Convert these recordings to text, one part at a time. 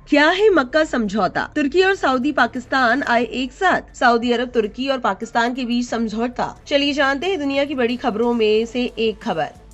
क्या है मक्का समझौता? तुर्की और सऊदी पाकिस्तान आए एक साथ। सऊदी अरब, तुर्की और पाकिस्तान के बीच समझौता। चलिए जानते हैं दुनिया की बड़ी खबरों में से एक खबर।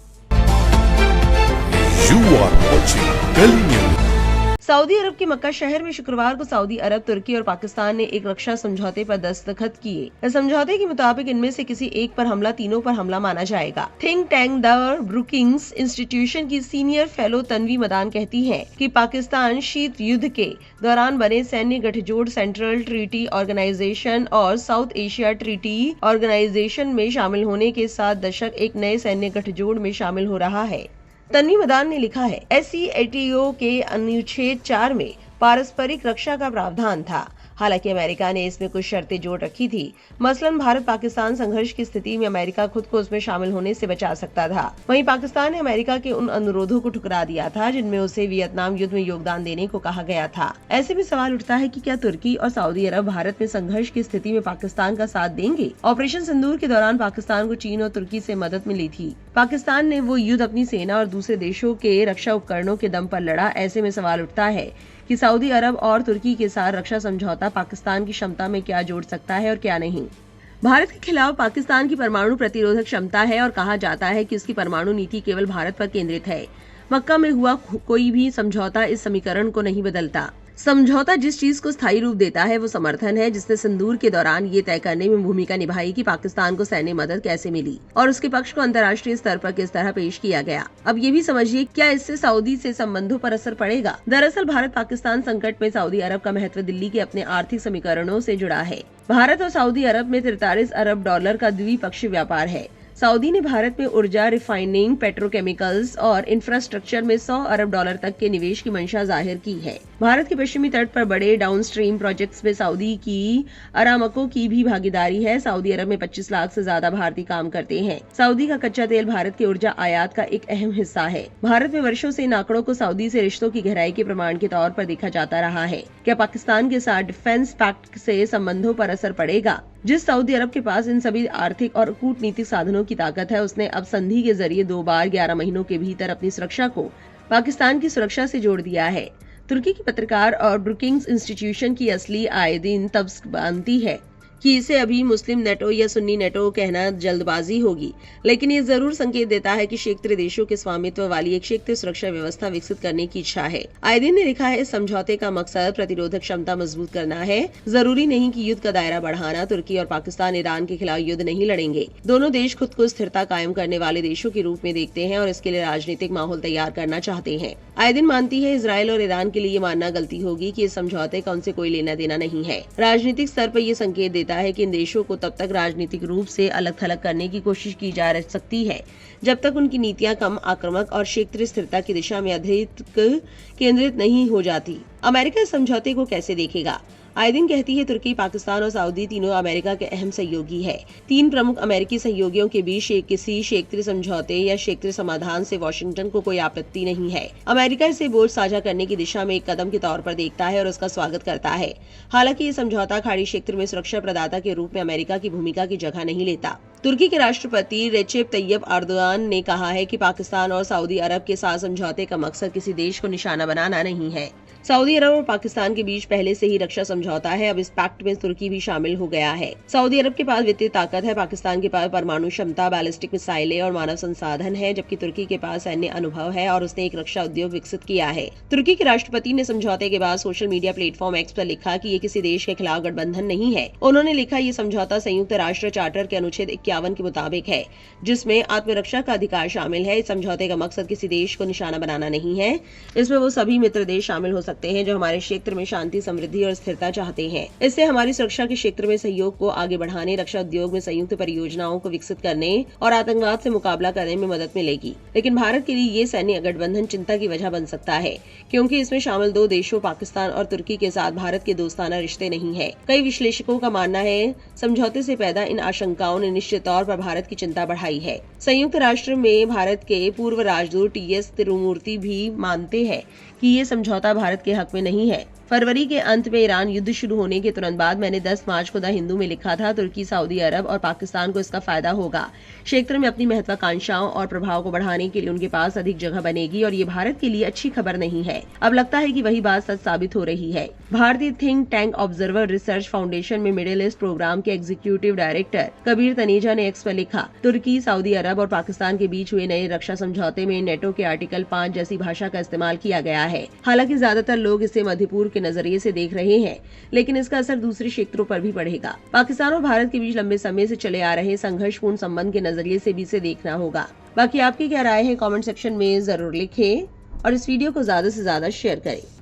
सऊदी अरब के मक्का शहर में शुक्रवार को सऊदी अरब, तुर्की और पाकिस्तान ने एक रक्षा समझौते पर दस्तखत किए। इस समझौते के मुताबिक इनमें से किसी एक पर हमला तीनों पर हमला माना जाएगा। Think tank the Brookings institution की सीनियर फेलो तन्वी मदान कहती है कि पाकिस्तान शीत युद्ध के दौरान बने सैन्य गठजोड़ सेंट्रल ट्रीटी ऑर्गेनाइजेशन और साउथ एशिया ट्रीटी ऑर्गेनाइजेशन में शामिल होने के साथ दशक एक नए सैन्य गठजोड़ में शामिल हो रहा है। तन्वी मदान ने लिखा है, SCATO के अनुच्छेद 4 में पारस्परिक रक्षा का प्रावधान था। हालांकि अमेरिका ने इसमें कुछ शर्तें जोड़ रखी थी। मसलन भारत पाकिस्तान संघर्ष की स्थिति में अमेरिका खुद को उसमें शामिल होने से बचा सकता था। वहीं पाकिस्तान ने अमेरिका के उन अनुरोधों को ठुकरा दिया था जिनमें उसे वियतनाम युद्ध में योगदान देने को कहा गया था। ऐसे में सवाल उठता है कि क्या तुर्की और सऊदी अरब भारत में संघर्ष की स्थिति में पाकिस्तान का साथ देंगे? ऑपरेशन सिंदूर के दौरान पाकिस्तान को चीन और तुर्की से मदद मिली थी। पाकिस्तान ने वो युद्ध अपनी सेना और दूसरे देशों के रक्षा उपकरणों के दम पर लड़ा। ऐसे में सवाल उठता है कि सऊदी अरब और तुर्की के साथ रक्षा समझौता पाकिस्तान की क्षमता में क्या जोड़ सकता है और क्या नहीं। भारत के खिलाफ पाकिस्तान की परमाणु प्रतिरोधक क्षमता है और कहा जाता है कि उसकी परमाणु नीति केवल भारत पर केंद्रित है। मक्का में हुआ कोई भी समझौता इस समीकरण को नहीं बदलता। समझौता जिस चीज को स्थायी रूप देता है वो समर्थन है, जिसने सिंदूर के दौरान ये तय करने में भूमिका निभाई कि पाकिस्तान को सैन्य मदद कैसे मिली और उसके पक्ष को अंतर्राष्ट्रीय स्तर पर किस तरह पेश किया गया। अब ये भी समझिए क्या इससे सऊदी से संबंधों पर असर पड़ेगा। दरअसल भारत पाकिस्तान संकट में सऊदी अरब का महत्व दिल्ली के अपने आर्थिक समीकरणों से जुड़ा है। भारत और सऊदी अरब में 43 अरब डॉलर का द्विपक्षीय व्यापार है। सऊदी ने भारत में ऊर्जा, रिफाइनिंग, पेट्रोकेमिकल्स और इंफ्रास्ट्रक्चर में 100 अरब डॉलर तक के निवेश की मंशा जाहिर की है। भारत के पश्चिमी तट पर बड़े डाउनस्ट्रीम प्रोजेक्ट्स में सऊदी की अरामको की भी भागीदारी है। सऊदी अरब में 25 लाख से ज्यादा भारतीय काम करते हैं। सऊदी का कच्चा तेल भारत की ऊर्जा आयात का एक अहम हिस्सा है। भारत में वर्षों से इन आंकड़ों को सऊदी से रिश्तों की गहराई के प्रमाण के तौर पर देखा जाता रहा है। क्या पाकिस्तान के साथ डिफेंस पैक्ट से संबंधों पर असर पड़ेगा? जिस सऊदी अरब के पास इन सभी आर्थिक और कूटनीतिक साधनों की ताकत है, उसने अब संधि के जरिए 2 बार 11 महीनों के भीतर अपनी सुरक्षा को पाकिस्तान की सुरक्षा से जोड़ दिया है। तुर्की की पत्रकार और ब्रुकिंग्स इंस्टीट्यूशन की असली आए दिन तब बनती है कि इसे अभी मुस्लिम नेटो या सुन्नी नेटो कहना जल्दबाजी होगी, लेकिन ये जरूर संकेत देता है कि क्षेत्रीय देशों के स्वामित्व वाली एक क्षेत्रीय सुरक्षा व्यवस्था विकसित करने की इच्छा है। आयदीन ने लिखा है, इस समझौते का मकसद प्रतिरोधक क्षमता मजबूत करना है। जरूरी नहीं कि युद्ध का दायरा बढ़ाना। तुर्की और पाकिस्तान ईरान के खिलाफ युद्ध नहीं लड़ेंगे। दोनों देश खुद को स्थिरता कायम करने वाले देशों के रूप में देखते हैं और इसके लिए राजनीतिक माहौल तैयार करना चाहते हैं। आयदीन मानती है, इजरायल और ईरान के लिए मानना गलती होगी कि इस समझौते का उनसे कोई लेना देना नहीं है। राजनीतिक स्तर पर यह संकेत देता है कि इन देशों को तब तक राजनीतिक रूप से अलग थलग करने की कोशिश की जा सकती है जब तक उनकी नीतियां कम आक्रामक और क्षेत्रीय स्थिरता की दिशा में अधिक केंद्रित नहीं हो जाती। अमेरिका इस समझौते को कैसे देखेगा? आयदीन कहती है, तुर्की, पाकिस्तान और सऊदी तीनों अमेरिका के अहम सहयोगी है। 3 प्रमुख अमेरिकी सहयोगियों के बीच किसी क्षेत्रीय समझौते या क्षेत्रीय समाधान से वाशिंगटन को कोई आपत्ति नहीं है। अमेरिका इसे बोझ साझा करने की दिशा में एक कदम के तौर पर देखता है और उसका स्वागत करता है। हालांकि ये समझौता खाड़ी क्षेत्र में सुरक्षा प्रदाता के रूप में अमेरिका की भूमिका की जगह नहीं लेता। तुर्की के राष्ट्रपति रेचेप तैयब एर्दोगान ने कहा है कि पाकिस्तान और सऊदी अरब के साथ समझौते का मकसद किसी देश को निशाना बनाना नहीं है। सऊदी अरब और पाकिस्तान के बीच पहले से ही रक्षा समझौता है। अब इस पैक्ट में तुर्की भी शामिल हो गया है। सऊदी अरब के पास वित्तीय ताकत है, पाकिस्तान के पास परमाणु क्षमता, बैलिस्टिक मिसाइलें और मानव संसाधन है, जबकि तुर्की के पास सैन्य अनुभव है और उसने एक रक्षा उद्योग विकसित किया है। तुर्की के राष्ट्रपति ने समझौते के बाद सोशल मीडिया प्लेटफॉर्म एक्स पर लिखा कि ये किसी देश के खिलाफ गठबंधन नहीं है। उन्होंने लिखा, ये समझौता संयुक्त राष्ट्र चार्टर के अनुच्छेद 51 के मुताबिक है, जिसमें आत्मरक्षा का अधिकार शामिल है। इस समझौते का मकसद किसी देश को निशाना बनाना नहीं है। इसमें वो सभी मित्र देश शामिल हो सकते हैं जो हमारे क्षेत्र में शांति, समृद्धि और स्थिरता चाहते हैं। इससे हमारी सुरक्षा के क्षेत्र में सहयोग को आगे बढ़ाने, रक्षा उद्योग में संयुक्त परियोजनाओं को विकसित करने और आतंकवाद से मुकाबला करने में मदद मिलेगी। लेकिन भारत के लिए ये सैन्य गठबंधन चिंता की वजह बन सकता है, क्योंकि इसमें शामिल 2 देशों पाकिस्तान और तुर्की के साथ भारत के दोस्ताना रिश्ते नहीं है। कई विश्लेषकों का मानना है, समझौते से पैदा इन आशंकाओं ने निश्चित तौर पर भारत की चिंता बढ़ाई है। संयुक्त राष्ट्र में भारत के पूर्व राजदूत TS तिरुमूर्ति भी मानते हैं कि ये समझौता भारत के हक में नहीं है। फरवरी के अंत में ईरान युद्ध शुरू होने के तुरंत बाद मैंने 10 मार्च को द हिंदू में लिखा था, तुर्की, सऊदी अरब और पाकिस्तान को इसका फायदा होगा। क्षेत्र में अपनी महत्वाकांक्षाओं और प्रभाव को बढ़ाने के लिए उनके पास अधिक जगह बनेगी और ये भारत के लिए अच्छी खबर नहीं है। अब लगता है कि वही बात सच साबित हो रही है। भारतीय think tank observer research foundation में मिडिल ईस्ट प्रोग्राम के एग्जीक्यूटिव डायरेक्टर कबीर तनेजा ने एक्स पर लिखा, तुर्की, सऊदी अरब और पाकिस्तान के बीच हुए नए रक्षा समझौते में नेटो के आर्टिकल 5 जैसी भाषा का इस्तेमाल किया गया है। हालांकि ज्यादातर लोग इसे मध्य पूर्व के नजरिए से देख रहे हैं, लेकिन इसका असर दूसरे क्षेत्रों पर भी पड़ेगा। पाकिस्तान और भारत के बीच लंबे समय से चले आ रहे संघर्षपूर्ण संबंध के नजरिए से भी इसे देखना होगा। बाकी आपकी क्या राय है, कमेंट सेक्शन में जरूर लिखें और इस वीडियो को ज्यादा से ज्यादा शेयर करें।